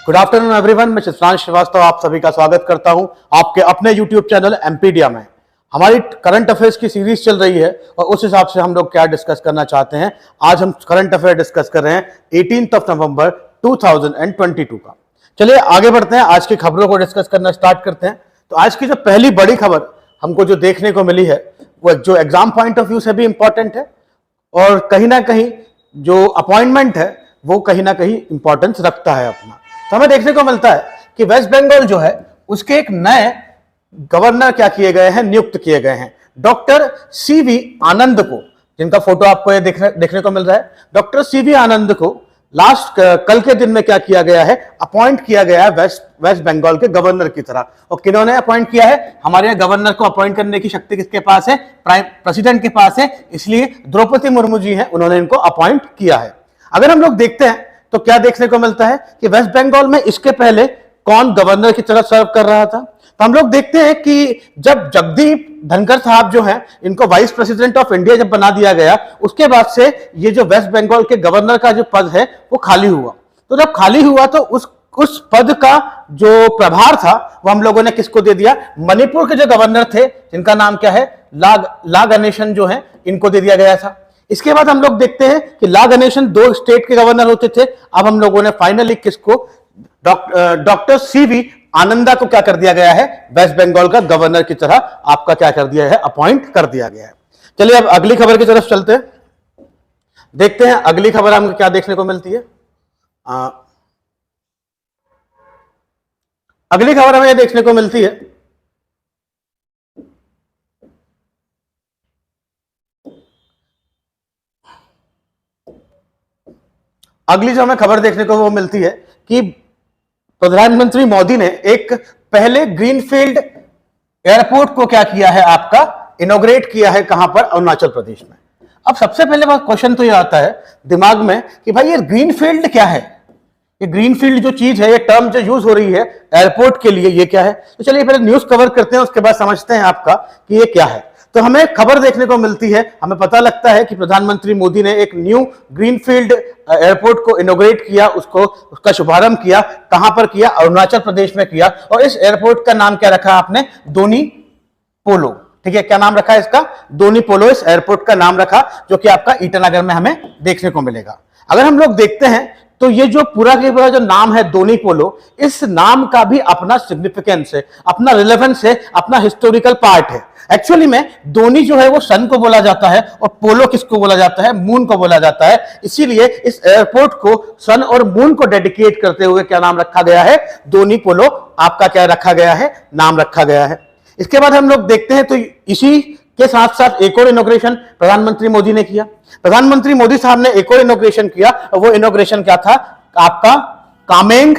Good afternoon everyone, मैं चित्रांश श्रीवास्तव आप सभी का स्वागत करता हूं आपके अपने यूट्यूब चैनल एमपीडिया में। हमारी करंट अफेयर्स की सीरीज चल रही है और उस हिसाब से हम लोग क्या डिस्कस करना चाहते हैं। आज हम करंट अफेयर डिस्कस कर रहे हैं 18 नवंबर 2022 का। चलिए आगे बढ़ते हैं, आज की खबरों को डिस्कस करना स्टार्ट करते हैं। तो आज की जो पहली बड़ी खबर हमको जो देखने को मिली है वो जो एग्जाम पॉइंट ऑफ व्यू से भी इंपॉर्टेंट है और कहीं ना कहीं जो अपॉइंटमेंट है वो कहीं ना कहीं इंपॉर्टेंस रखता है अपना। तो हमें देखने को मिलता है कि वेस्ट बंगाल जो है उसके एक नए गवर्नर क्या किए गए हैं, नियुक्त किए गए हैं। डॉक्टर सीवी आनंद को, जिनका फोटो आपको ये देखने को मिल रहा है, डॉक्टर सीवी आनंद को कल के दिन में क्या किया गया है, अपॉइंट किया गया है वेस्ट बंगाल के गवर्नर की तरह। और किन्होंने अपॉइंट किया है? हमारे गवर्नर को अपॉइंट करने की शक्ति किसके पास है? प्रेसिडेंट के पास है, इसलिए द्रौपदी मुर्मू जी हैं, उन्होंने इनको अपॉइंट किया है। अगर हम लोग देखते हैं तो क्या देखने को मिलता है कि वेस्ट बंगाल में इसके पहले कौन गवर्नर की तरह सर्व कर रहा था। तो हम लोग देखते हैं कि जब जगदीप धनखड़ साहब जो हैं, इनको वाइस प्रेसिडेंट ऑफ इंडिया जब बना दिया गया, उसके बाद से ये जो वेस्ट बंगाल के गवर्नर का जो पद है वो खाली हुआ। तो जब खाली हुआ तो उस पद का जो प्रभार था वो हम लोगों ने किसको दे दिया? मणिपुर के जो गवर्नर थे, जिनका नाम क्या है, ला गणेशन जो है, इनको दे दिया गया था। इसके बाद हम लोग देखते हैं कि ला गणेशन 2 स्टेट के गवर्नर होते थे। अब हम लोगों ने फाइनली किसको, डॉक्टर सीवी आनंदा को क्या कर दिया गया है, वेस्ट बंगाल का गवर्नर की तरह आपका क्या कर दिया है, अपॉइंट कर दिया गया है। चलिए अब अगली खबर की तरफ चलते हैं, देखते हैं अगली खबर हमको क्या देखने को मिलती है। अगली खबर हमें देखने को मिलती है अगली जो हमें खबर देखने को वो मिलती है कि प्रधानमंत्री मोदी ने एक पहले ग्रीनफील्ड एयरपोर्ट को क्या किया है, आपका इनॉग्रेट किया है। कहां पर? अरुणाचल प्रदेश में। अब सबसे पहले बात क्वेश्चन तो ये आता है दिमाग में कि भाई ये ग्रीनफील्ड क्या है, ये ग्रीनफील्ड जो चीज है, ये टर्म जो यूज हो रही है एयरपोर्ट के लिए, ये क्या है। तो चलिए पहले न्यूज कवर करते हैं, उसके बाद समझते हैं आपका कि ये क्या है। तो हमें खबर देखने को मिलती है, हमें पता लगता है कि प्रधानमंत्री मोदी ने एक न्यू ग्रीनफील्ड एयरपोर्ट को इनॉग्रेट किया, उसका शुभारंभ किया। कहां पर किया? अरुणाचल प्रदेश में किया। और इस एयरपोर्ट का नाम क्या रखा आपने? दोनी पोलो। ठीक है, क्या नाम रखा है इसका? दोनी पोलो इस एयरपोर्ट का नाम रखा, जो कि आपका ईटानगर में हमें देखने को मिलेगा। अगर हम लोग देखते हैं तो ये जो पूरा के पूरा जो नाम है दोनी पोलो, इस नाम का भी अपना सिग्निफिकेंस है, अपना रिलेवेंस है, अपना हिस्टोरिकल पार्ट है। एक्चुअली में दोनी जो है वो सन को बोला जाता है और पोलो किसको बोला जाता है? मून को बोला जाता है। इसीलिए इस एयरपोर्ट को सन और मून को डेडिकेट करते हुए क्या नाम रखा गया है? दोनी पोलो आपका क्या रखा गया है, नाम रखा गया है। इसके बाद हम लोग देखते हैं तो इसी के साथ साथ एक और इनॉग्रेशन प्रधानमंत्री मोदी ने किया। प्रधानमंत्री मोदी साहब ने एक और इनॉग्रेशन किया और वो इनॉग्रेशन क्या था? आपका कामेंग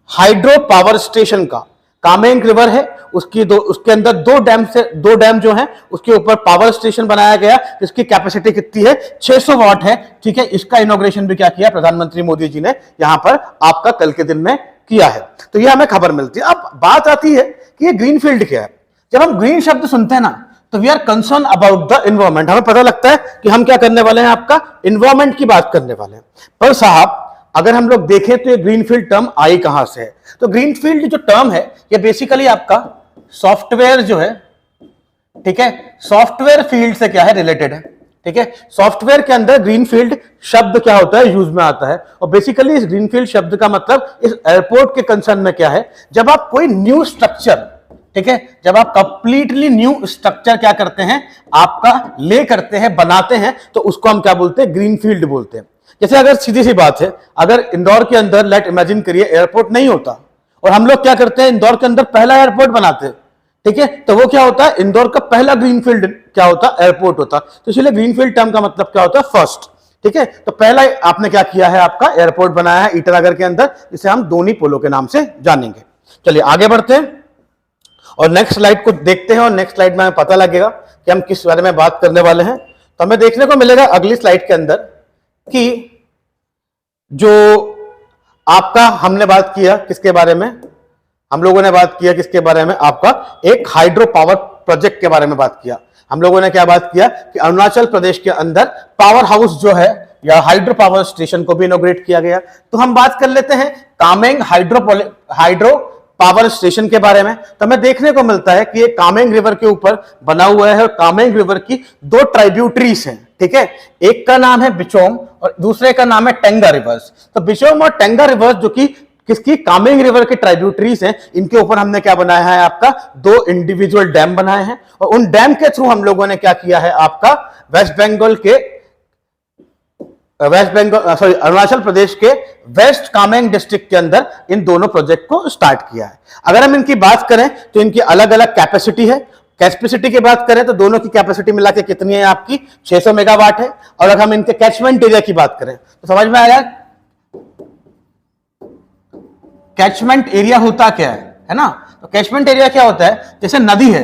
हाइड्रो पावर स्टेशन का। कामेंग रिवर है, उसके अंदर दो डैम जो हैं, उसके ऊपर पावर स्टेशन बनाया गया, जिसकी कैपेसिटी कितनी है? 600 वाट है। ठीक है, इसका इनॉग्रेशन भी क्या किया प्रधानमंत्री मोदी जी ने यहां पर आपका कल के दिन में किया है। तो ये हमें खबर मिलती है। अब बात आती है कि ये ग्रीनफील्ड क्या है। जब हम ग्रीन शब्द सुनते हैं ना, तो we are concern about the environment. हमें पता लगता है कि हम क्या करने वाले हैं, आपका इन्वायरमेंट की बात करने वाले हैं। पर साहब अगर हम लोग देखें तो ये ग्रीनफील्ड टर्म आई कहां से है? तो ग्रीनफील्ड जो टर्म है ये बेसिकली आपका सॉफ्टवेयर जो है, ठीक है, सॉफ्टवेयर फील्ड से क्या है, रिलेटेड है। ठीक है, सॉफ्टवेयर के अंदर ग्रीनफील्ड शब्द क्या होता है, यूज में आता है। और बेसिकली इस ग्रीनफील्ड शब्द का मतलब इस एयरपोर्ट के कंसर्न में क्या है, जब आप कोई न्यू स्ट्रक्चर, ठीक है, जब आप कंप्लीटली न्यू स्ट्रक्चर क्या करते हैं, आपका ले करते हैं, बनाते हैं, तो उसको हम क्या बोलते हैं? ग्रीनफील्ड बोलते हैं। जैसे अगर सीधी सी बात है, अगर इंदौर के अंदर लेट इमेजिन करिए एयरपोर्ट नहीं होता और हम लोग क्या करते हैं, इंदौर के अंदर पहला एयरपोर्ट बनाते हैं, ठीक है, तो वो क्या होता है? इंदौर का पहला ग्रीनफील्ड क्या होता? एयरपोर्ट होता। तो इसलिए ग्रीनफील्ड टर्म का मतलब क्या होता है? फर्स्ट। ठीक है, तो पहला आपने क्या किया है, आपका एयरपोर्ट बनाया है ईटानगर के अंदर, जिसे हम दोनी पोलो के नाम से जानेंगे। चलिए आगे बढ़ते हैं और नेक्स्ट स्लाइड को देखते हैं और नेक्स्ट स्लाइड में हमें पता लगेगा कि हम किस बारे में बात करने वाले हैं। तो हमें देखने को मिलेगा अगली स्लाइड के अंदर कि जो आपका हमने बात किया किसके बारे में, हम लोगों ने बात किया किसके बारे में, आपका एक हाइड्रो पावर प्रोजेक्ट के बारे में बात किया। हम लोगों ने क्या बात किया कि अरुणाचल प्रदेश के अंदर पावर हाउस जो है या हाइड्रो पावर स्टेशन को भी इनॉग्रेट किया गया। तो हम बात कर लेते हैं कामेंग हाइड्रो पावर स्टेशन के बारे में। तो हमें देखने को मिलता है कि ये कामेंग रिवर के ऊपर बना हुआ है और कामेंग रिवर की दो ट्राइब्यूटरीज हैं, ठीक है। एक का नाम है बिचोम और दूसरे का नाम है टेंगा रिवर्स। तो बिचोम और टेंगा रिवर्स जो कि किसकी, कामेंग रिवर के ट्राइब्यूटरीज हैं, इनके ऊपर हमने क्या बनाया है आपका, दो इंडिविजुअल डैम बनाए हैं और उन डैम के थ्रू हम लोगों ने क्या किया है आपका अरुणाचल प्रदेश के वेस्ट कामेंग डिस्ट्रिक्ट के अंदर इन दोनों प्रोजेक्ट को स्टार्ट किया है। अगर हम इनकी बात करें तो इनकी अलग अलग कैपेसिटी है। कैपेसिटी की बात करें तो दोनों की कैपेसिटी मिला के कितनी है आपकी, 600 मेगावाट है। और अगर हम इनके कैचमेंट एरिया की बात करें तो समझ में आया कैचमेंट एरिया होता क्या है ना। तो कैचमेंट एरिया क्या होता है, जैसे नदी है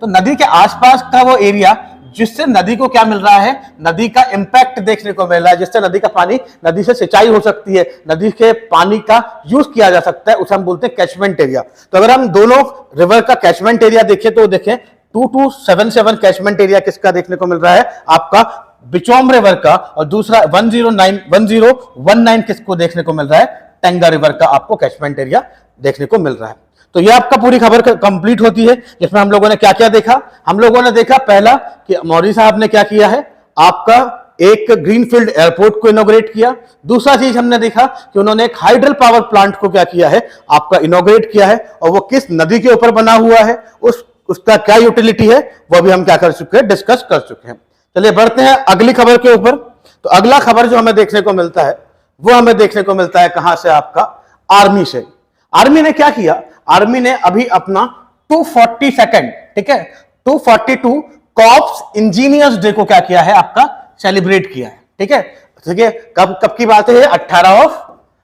तो नदी के आसपास का वो एरिया जिससे नदी को क्या मिल रहा है, नदी का इंपैक्ट देखने को मिल रहा है, जिससे नदी का पानी, नदी से सिंचाई हो सकती है, नदी के पानी का यूज किया जा सकता है, उसे हम बोलते हैं कैचमेंट एरिया। तो अगर हम दोनों रिवर का कैचमेंट एरिया देखें तो देखें 2277 कैचमेंट एरिया किसका देखने को मिल रहा है आपका, बिचोम रिवर का, और दूसरा 1019 किसको देखने को मिल रहा है, टेंगा रिवर का आपको कैचमेंट एरिया देखने को मिल रहा है। तो यह आपका पूरी खबर कंप्लीट होती है, जिसमें हम लोगों ने क्या क्या देखा। हम लोगों ने देखा पहला कि मौर्य साहब ने क्या किया है आपका, एक ग्रीनफील्ड एयरपोर्ट को इनॉग्रेट किया। दूसरा चीज हमने देखा कि उन्होंने एक हाइड्रल पावर प्लांट को क्या किया है आपका, इनॉग्रेट किया है, और वो किस नदी के ऊपर बना हुआ है, उसका क्या यूटिलिटी है वो भी हम क्या कर चुके हैं, डिस्कस कर चुके हैं। चलिए बढ़ते हैं अगली खबर के ऊपर। तो अगला खबर जो हमें देखने को मिलता है वो हमें देखने को मिलता है कहां से आपका, आर्मी से। आर्मी ने क्या किया, आर्मी ने अभी अपना 242nd, ठीक है, 242 कॉर्प्स इंजीनियर्स डे को क्या किया है आपका, सेलिब्रेट किया है, ठीक है। देखिए कब कब की बात है, 18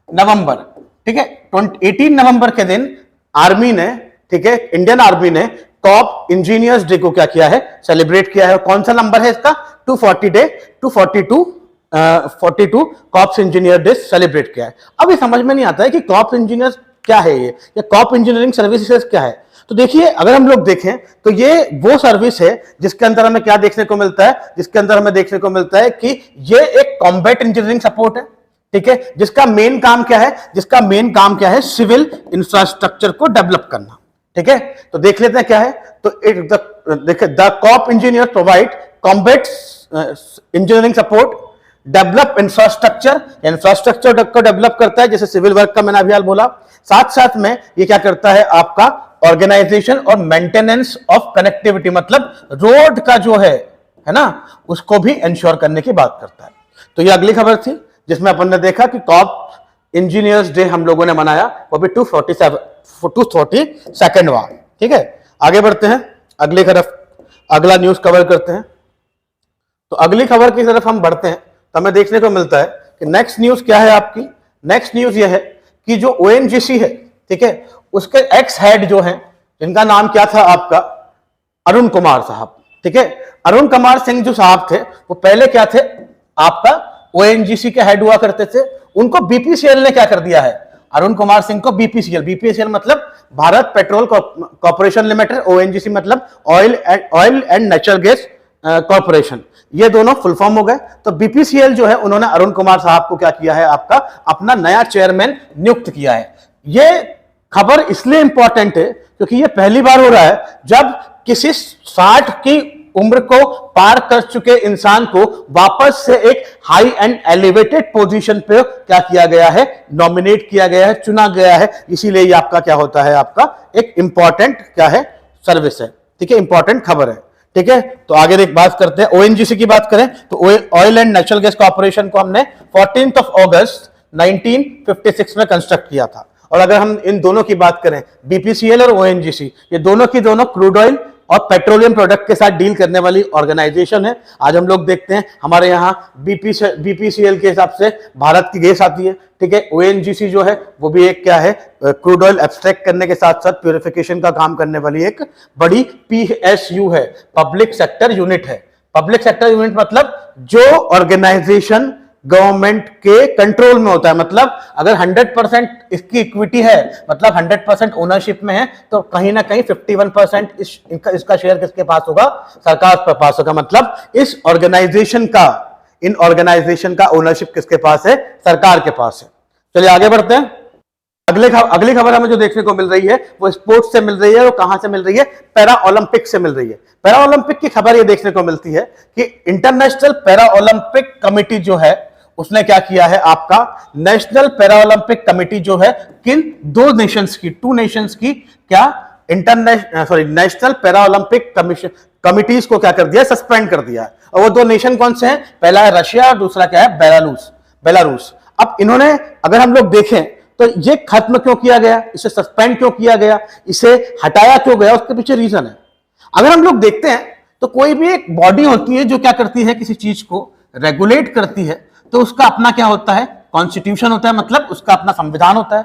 नवंबर, ठीक है। 18 नवंबर के दिन आर्मी ने, ठीक है, इंडियन आर्मी ने कॉर्प इंजीनियर्स डे को क्या किया है, सेलिब्रेट किया है। कौन सा नंबर है इसका, 242 कॉर्प्स इंजीनियर डे सेलिब्रेट किया है। अभी समझ में नहीं आता है कि कॉर्प्स इंजीनियर्स क्या है ये, या कॉर्प इंजीनियरिंग सर्विसेज क्या है। तो देखिए अगर हम लोग देखें तो ये वो सर्विस है जिसके अंदर हमें क्या देखने को मिलता है, जिसके अंदर हमें देखने को मिलता है कि ये एक कॉम्बैट इंजीनियरिंग सपोर्ट है, ठीक है, जिसका मेन काम क्या है, जिसका मेन काम क्या है, सिविल इंफ्रास्ट्रक्चर को डेवलप करना, ठीक है। तो देख लेते हैं क्या है। तो देखिए the Corp engineer provide combat engineering support, develop infrastructure को डेवलप करता है, जैसे सिविल वर्क का मैंने अभी हाल बोला। साथ साथ में ये क्या करता है आपका, ऑर्गेनाइजेशन और मेंटेनेंस ऑफ कनेक्टिविटी, मतलब रोड का जो है ना, उसको भी इंश्योर करने की बात करता है। तो ये अगली खबर थी जिसमें अपन ने देखा कि कॉर्प इंजीनियर्स डे हम लोगों ने मनाया, वो भी 242nd वार, ठीक है। आगे बढ़ते हैं अगली तरफ, अगला न्यूज कवर करते हैं। तो अगली खबर की तरफ हम बढ़ते हैं तो हमें देखने को मिलता है कि नेक्स्ट न्यूज क्या है आपकी, नेक्स्ट न्यूज ये है कि जो ओएनजीसी है, ठीक है, उसके एक्स हेड जो हैं, जिनका नाम क्या था आपका, अरुण कुमार साहब, ठीक है। अरुण कुमार सिंह जो साहब थे वो पहले क्या थे आपका, ओएनजीसी के हेड हुआ करते थे। उनको बीपीसीएल ने क्या कर दिया है, अरुण कुमार सिंह को बीपीसीएल मतलब Bharat petrol corporation limited, ONGC मतलब oil and natural gas corporation, ये दोनों फुल फॉर्म हो गए। तो बीपीसीएल जो है उन्होंने अरुण कुमार साहब को क्या किया है आपका, अपना नया चेयरमैन नियुक्त किया है। ये खबर इसलिए इंपॉर्टेंट है क्योंकि ये पहली बार हो रहा है जब किसी 60 की उम्र को पार कर चुके इंसान को वापस से एक हाई एंड एलिवेटेड पोजीशन पे क्या किया गया है, नॉमिनेट किया गया है, चुना गया है। इसीलिए ये आपका क्या होता है, आपका एक इंपॉर्टेंट क्या है, सर्विस है, ठीक है, इंपॉर्टेंट खबर है, ठीक है। तो आगे एक बात करते हैं, ओएनजीसी की बात करें तो oil and natural gas corporation को हमने 14 अगस्त 1956 में कंस्ट्रक्ट किया था। और अगर हम इन दोनों की बात करें, बीपीसीएल और ओएनजीसी, ये दोनों की दोनों क्रूड ऑयल और पेट्रोलियम प्रोडक्ट के साथ डील करने वाली ऑर्गेनाइजेशन है। आज हम लोग देखते हैं हमारे यहाँ बीपीसीएल के हिसाब से भारत की गैस आती है, ठीक है। ओएनजीसी जो है वो भी एक क्या है, क्रूड ऑयल एक्सट्रैक्ट करने के साथ साथ प्यूरिफिकेशन का काम करने वाली एक बड़ी पीएसयू है, पब्लिक सेक्टर यूनिट है। पब्लिक सेक्टर यूनिट मतलब जो ऑर्गेनाइजेशन गवर्नमेंट के कंट्रोल में होता है, मतलब अगर 100% इसकी इक्विटी है, मतलब 100% ओनरशिप में है, तो कहीं ना कहीं 51% इसका शेयर किसके पास होगा, सरकार के पास होगा। मतलब इस ऑर्गेनाइजेशन का इन ऑर्गेनाइजेशन का ओनरशिप किसके पास है? सरकार के पास है। चलिए आगे बढ़ते हैं। अगली खबर हमें जो देखने को मिल रही है वो स्पोर्ट्स से मिल रही है। वो कहां से मिल रही है? पैरा ओलंपिक से मिल रही है। पैरा ओलंपिक की खबर ये देखने को मिलती है कि इंटरनेशनल पैरा ओलंपिक कमिटी जो है उसने क्या किया है, आपका नेशनल पैरा ओलंपिक कमिटी जो है किन दो नेशंस की, टू नेशंस की क्या नेशनल पैरा ओलंपिक कमिटीज को क्या कर दिया? सस्पेंड कर दिया है। और वो दो नेशन कौन से हैं? पहला है रशिया और दूसरा क्या है? बेलारूस। अब इन्होंने अगर हम लोग देखें तो ये खत्म क्यों किया गया, इसे सस्पेंड क्यों किया गया, इसे हटाया क्यों गया, उसके पीछे रीजन है। अगर हम लोग देखते हैं तो कोई भी एक बॉडी होती है जो क्या करती है, किसी चीज को रेगुलेट करती है, तो उसका अपना क्या होता है? कॉन्स्टिट्यूशन होता है, मतलब उसका अपना संविधान होता है।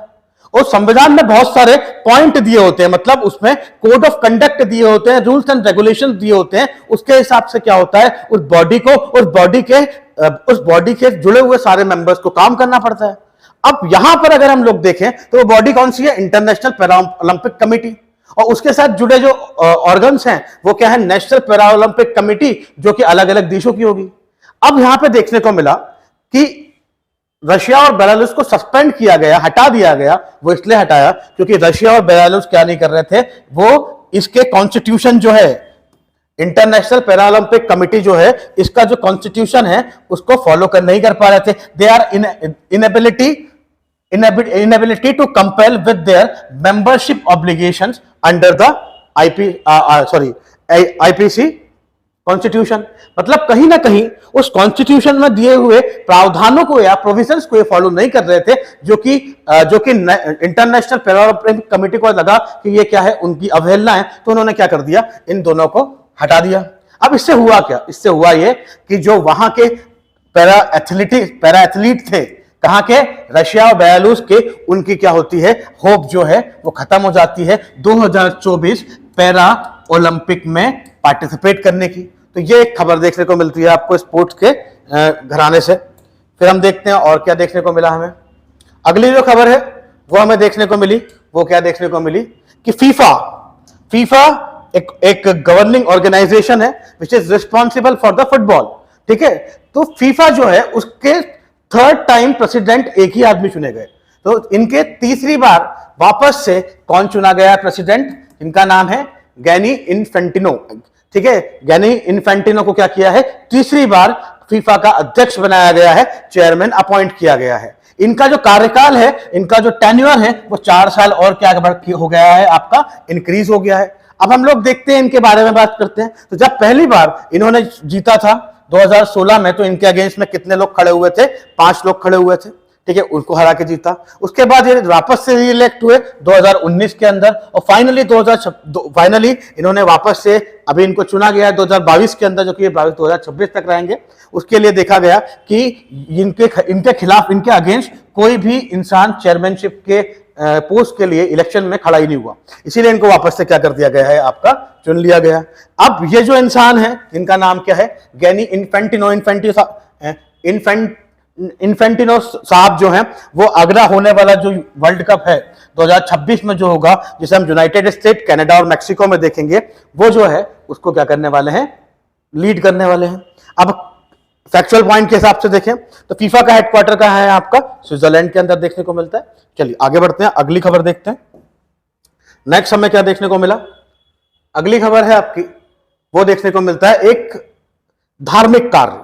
और संविधान में बहुत सारे पॉइंट दिए होते हैं, मतलब उसमें कोड ऑफ कंडक्ट दिए होते हैं, रूल्स एंड रेगुलेशन दिए होते हैं। उसके हिसाब से क्या होता है, उस बॉडी के जुड़े हुए सारे मेंबर्स को काम करना पड़ता है। अब यहां पर अगर हम लोग देखें तो वो बॉडी कौन सी है? International para Olympic committee. और उसके साथ जुड़े जो ऑर्गन्स हैं वो क्या है? नेशनल पैरा ओलंपिक कमिटी, जो कि अलग अलग देशों की होगी। अब यहां पे देखने को मिला कि रशिया और बेलारूस को सस्पेंड किया गया, हटा दिया गया। वो इसलिए हटाया क्योंकि रशिया और बेलारूस क्या नहीं कर रहे थे, वो इसके कॉन्स्टिट्यूशन जो है, इंटरनेशनल पैरा ओलंपिक कमिटी जो है, इसका जो कॉन्स्टिट्यूशन है उसको फॉलो कर नहीं कर पा रहे थे। They are inability to compel with their membership obligations under the IPC constitution. मतलब कहीं ना कहीं उस कॉन्स्टिट्यूशन में दिए हुए प्रावधानों को या प्रोविजंस को ये फॉलो नहीं कर रहे थे, जो कि इंटरनेशनल पैरा ओलंपिक कमिटी को लगा कि ये क्या है, उनकी अवहेलना है। तो उन्होंने क्या कर दिया? इन दोनों को हटा दिया। अब इससे हुआ क्या? इससे हुआ ये कि जो वहां के पैरा एथलीट थे, कहां के? रशिया और बेलारूस के, उनकी क्या होती है? होप जो है वो खत्म हो जाती है 2024 पैरा ओलंपिक में पार्टिसिपेट करने की। तो ये एक खबर देखने को मिलती है आपको स्पोर्ट्स के घराने से। फिर हम देखते हैं और क्या देखने को मिला हमें। अगली जो खबर है वो हमें देखने को मिली, वो क्या देखने को मिली कि फीफा एक गवर्निंग ऑर्गेनाइजेशन है which is responsible for the football. ठीक है, तो फीफा जो है उसके थर्ड टाइम प्रेसिडेंट एक ही आदमी चुने गए। तो इनके तीसरी बार वापस से कौन चुना गया प्रेसिडेंट? इनका नाम है गैनी इन्फेंटिनो। ठीक है, गैनी इन्फेंटिनो को क्या किया है? तीसरी बार फीफा का अध्यक्ष बनाया गया है, चेयरमैन अपॉइंट किया गया है। इनका जो कार्यकाल है, इनका जो टेन्योर है वो 4 साल और क्या हो गया है, आपका इंक्रीज हो गया है। अब हम लोग देखते हैं इनके बारे में बात करते हैं। तो जब पहली बार इन्होंने जीता था 2016 में, तो इनके अगेंस्ट में कितने लोग खड़े हुए थे? 5 लोग खड़े हुए थे। ठीक है, उनको हरा के जीता। उसके बाद ये वापस से रीइलेक्ट हुए 2019 के अंदर, और फाइनली इन्होंने वापस से, अभी इनको चुना गया है 2022 के अंदर, जो कि 2026 तक रहेंगे। उसके लिए देखा गया कि इनके खिलाफ, इनके अगेंस्ट कोई भी इंसान चेयरमैनशिप के पोस्ट के लिए इलेक्शन में खड़ा ही नहीं हुआ, इसीलिए इनको वापस से क्या कर दिया गया है, आपका चुन लिया गया। अब ये जो इंसान है, इनका नाम क्या है? गैनी इन्फेंटिनो साहब जो हैं, वो अगला होने वाला जो वर्ल्ड कप है 2026 में जो होगा, जिसे हम यूनाइटेड स्टेट, कनाडा और मैक्सिको में देखेंगे, वो जो है उसको क्या करने वाले हैं? लीड करने वाले हैं। अब फैक्चुअल पॉइंट के हिसाब से देखें तो फीफा का हेडक्वार्टर कहां है? आपका स्विट्जरलैंड के अंदर देखने को मिलता है। चलिए आगे बढ़ते हैं, अगली खबर देखते हैं। नेक्स्ट हमें क्या देखने को मिला? अगली खबर है आपकी, वो देखने को मिलता है एक धार्मिक कार्य।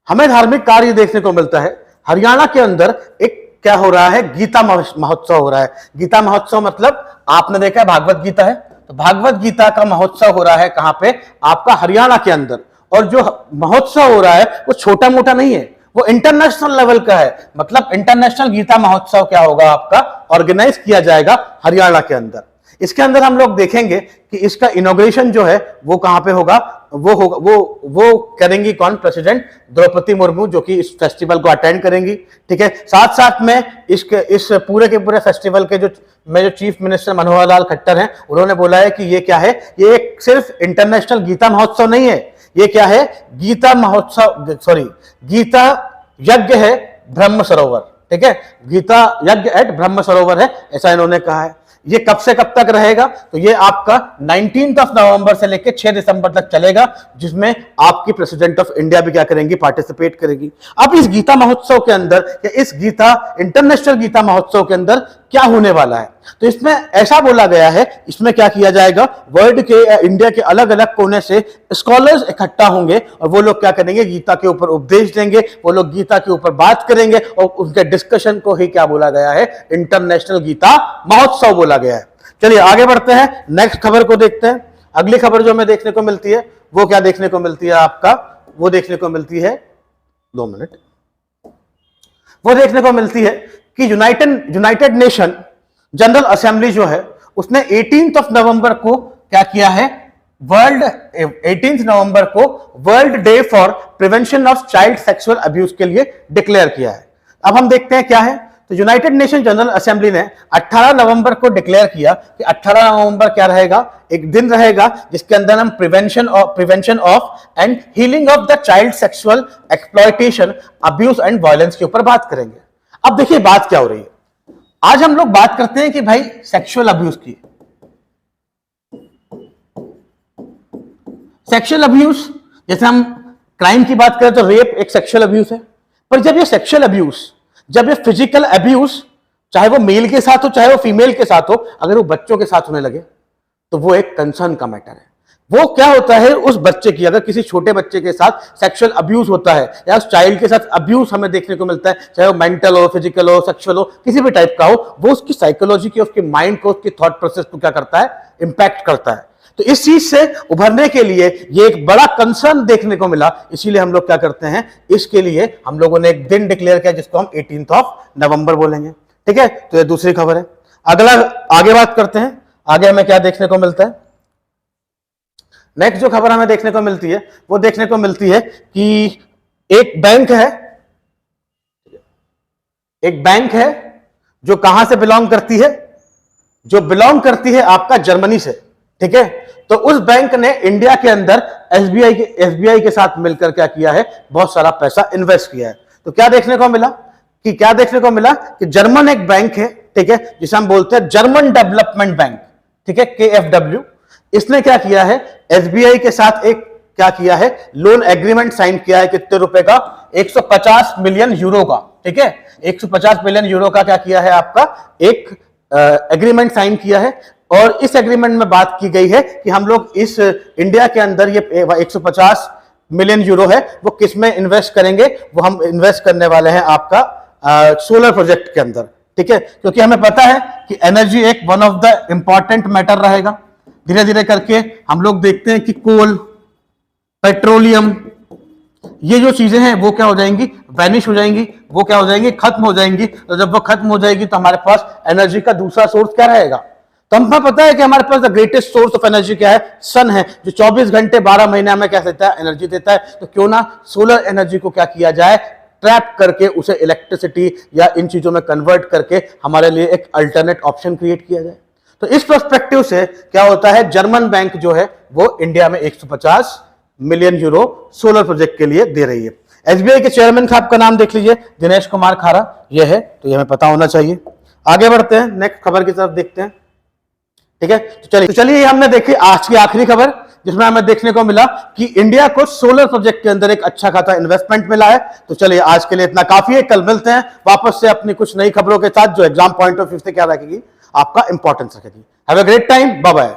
हमें धार्मिक कार्य देखने को मिलता है हरियाणा के अंदर। एक क्या हो रहा है? गीता महोत्सव हो रहा है। गीता महोत्सव मतलब आपने देखा है भागवत गीता है, तो भागवत गीता का महोत्सव हो रहा है कहां पे? आपका हरियाणा के अंदर। और जो महोत्सव हो रहा है वो छोटा मोटा नहीं है, वो इंटरनेशनल लेवल का है। मतलब इंटरनेशनल गीता महोत्सव क्या होगा? आपका ऑर्गेनाइज किया जाएगा हरियाणा के अंदर। इसके अंदर हम लोग देखेंगे कि इसका इनॉग्रेशन जो है वो कहां पे होगा? वो करेंगी कौन? प्रेसिडेंट द्रौपदी मुर्मू, जो कि इस फेस्टिवल को अटेंड करेंगी। ठीक है, साथ साथ में इस पूरे के पूरे फेस्टिवल के जो चीफ मिनिस्टर मनोहर लाल खट्टर हैं, उन्होंने बोला है कि ये क्या है? ये एक सिर्फ इंटरनेशनल गीता महोत्सव नहीं है, ये क्या है? गीता यज्ञ है ब्रह्म सरोवर। ठीक है, गीता यज्ञ एट ब्रह्म सरोवर है, ऐसा इन्होंने कहा है। ये कब से कब तक रहेगा? तो ये आपका 19 नवंबर से लेकर 6 दिसंबर तक चलेगा, जिसमें आपकी प्रेसिडेंट ऑफ इंडिया भी क्या करेंगी? पार्टिसिपेट करेगी। अब इस गीता महोत्सव के अंदर या इस इंटरनेशनल गीता महोत्सव के अंदर क्या होने वाला है? तो इसमें ऐसा बोला गया है, इसमें क्या किया जाएगा? वर्ल्ड के या इंडिया के अलग अलग कोने से स्कॉलर्स इकट्ठा होंगे और वो लोग क्या करेंगे? गीता के ऊपर उपदेश देंगे, वो लोग गीता के ऊपर बात करेंगे और उनके डिस्कशन को ही क्या बोला गया है? इंटरनेशनल गीता महोत्सव बोला गया है। चलिए आगे बढ़ते हैं, नेक्स्ट खबर को देखते हैं। अगली खबर जो हमें देखने को मिलती है वो क्या देखने को मिलती है आपका? वो देखने को मिलती है, 2 मिनट, वो देखने को मिलती है कि यूनाइटेड नेशन जनरल असेंबली जो है उसने 18 नवंबर को क्या किया है? 18 नवंबर को world day for prevention of child sexual abuse के लिए डिक्लेयर किया है। अब हम देखते हैं क्या है। तो यूनाइटेड नेशन जनरल असेंबली ने 18 नवंबर को डिक्लेयर किया कि 18 नवंबर क्या रहेगा? एक दिन रहेगा जिसके अंदर हम prevention of and healing of the child sexual exploitation, abuse and violence के ऊपर बात करेंगे। अब देखिए बात क्या हो रही है। आज हम लोग बात करते हैं कि भाई सेक्सुअल अब्यूज की, सेक्सुअल अब्यूज, जैसे हम क्राइम की बात करें तो रेप एक सेक्सुअल अब्यूज है, पर जब ये सेक्सुअल अब्यूज, जब ये फिजिकल अब्यूज, चाहे वो मेल के साथ हो चाहे वो फीमेल के साथ हो, अगर वो बच्चों के साथ होने लगे तो वो एक कंसर्न का मैटर है। वो क्या होता है, उस बच्चे की, अगर किसी छोटे बच्चे के साथ सेक्सुअल अब्यूज होता है या उस चाइल्ड के साथ अब्यूज हमें देखने को मिलता है, चाहे वो मेंटल हो, फिजिकल हो, सेक्सुअल हो, किसी भी टाइप का हो, वो उसकी साइकोलॉजी की, उसके माइंड को, उसकी थॉट प्रोसेस को क्या करता है? इंपैक्ट करता है। तो इस चीज से उभरने के लिए ये एक बड़ा कंसर्न देखने को मिला, इसीलिए हम लोग क्या करते हैं, इसके लिए हम लोगों ने एक दिन डिक्लेयर किया जिसको हम 18 नवंबर बोलेंगे। ठीक है, तो ये दूसरी खबर है। अगला आगे बात करते हैं, आगे हमें क्या देखने को मिलता है। नेक्स्ट जो खबर हमें देखने को मिलती है वो देखने को मिलती है कि एक बैंक है जो कहां से बिलोंग करती है? जो बिलोंग करती है आपका जर्मनी से। ठीक है, तो उस बैंक ने इंडिया के अंदर एसबीआई के साथ मिलकर क्या किया है? बहुत सारा पैसा इन्वेस्ट किया है। तो क्या देखने को मिला कि जर्मन एक बैंक है, ठीक है, जिसे हम बोलते हैं जर्मन डेवलपमेंट बैंक, ठीक है, KfW। इसने क्या किया है? एसबीआई के साथ एक क्या किया है? लोन एग्रीमेंट साइन किया है। कितने रुपए का? 150 मिलियन यूरो का। ठीक है, 150 मिलियन यूरो का क्या किया है? आपका एक एग्रीमेंट साइन किया है। और इस एग्रीमेंट में बात की गई है कि हम लोग इस इंडिया के अंदर ये 150 मिलियन यूरो है वो किस में इन्वेस्ट करेंगे? वो हम इन्वेस्ट करने वाले हैं आपका सोलर प्रोजेक्ट के अंदर। ठीक है, क्योंकि हमें पता है कि एनर्जी एक one of the important matter रहेगा। धीरे धीरे करके हम लोग देखते हैं कि कोल, पेट्रोलियम, ये जो चीजें हैं वो क्या हो जाएंगी? वैनिश हो जाएंगी, वो क्या हो जाएंगी? खत्म हो जाएंगी। तो जब वो खत्म हो जाएगी तो हमारे पास एनर्जी का दूसरा सोर्स क्या रहेगा? तो हमें पता है कि हमारे पास the greatest source of energy क्या है? सन है, जो 24 घंटे 12 महीने हमें क्या देता है? एनर्जी देता है। तो क्यों ना सोलर एनर्जी को क्या किया जाए? ट्रैप करके उसे इलेक्ट्रिसिटी या इन चीजों में कन्वर्ट करके हमारे लिए एक अल्टरनेट ऑप्शन क्रिएट किया जाए। तो इस पर्सपेक्टिव से क्या होता है? जर्मन बैंक जो है वो इंडिया में 150 मिलियन यूरो सोलर प्रोजेक्ट के लिए दे रही है। एसबीआई के चेयरमैन साहब का नाम देख लीजिए, दिनेश कुमार खारा, ये है, तो ये हमें पता होना चाहिए। आगे बढ़ते हैं, नेक्स्ट खबर की तरफ देखते हैं। ठीक है, तो चलिए हमने देखी आज की आखिरी खबर, जिसमें हमें देखने को मिला कि इंडिया को सोलर प्रोजेक्ट के अंदर एक अच्छा खासा इन्वेस्टमेंट मिला है। तो चलिए आज के लिए इतना काफी है, कल मिलते हैं वापस से अपनी कुछ नई खबरों के साथ जो एग्जाम पॉइंट ऑफ व्यू से क्या रखेगी? आपका इंपॉर्टेंस रखेगी। Have a great time, bye bye.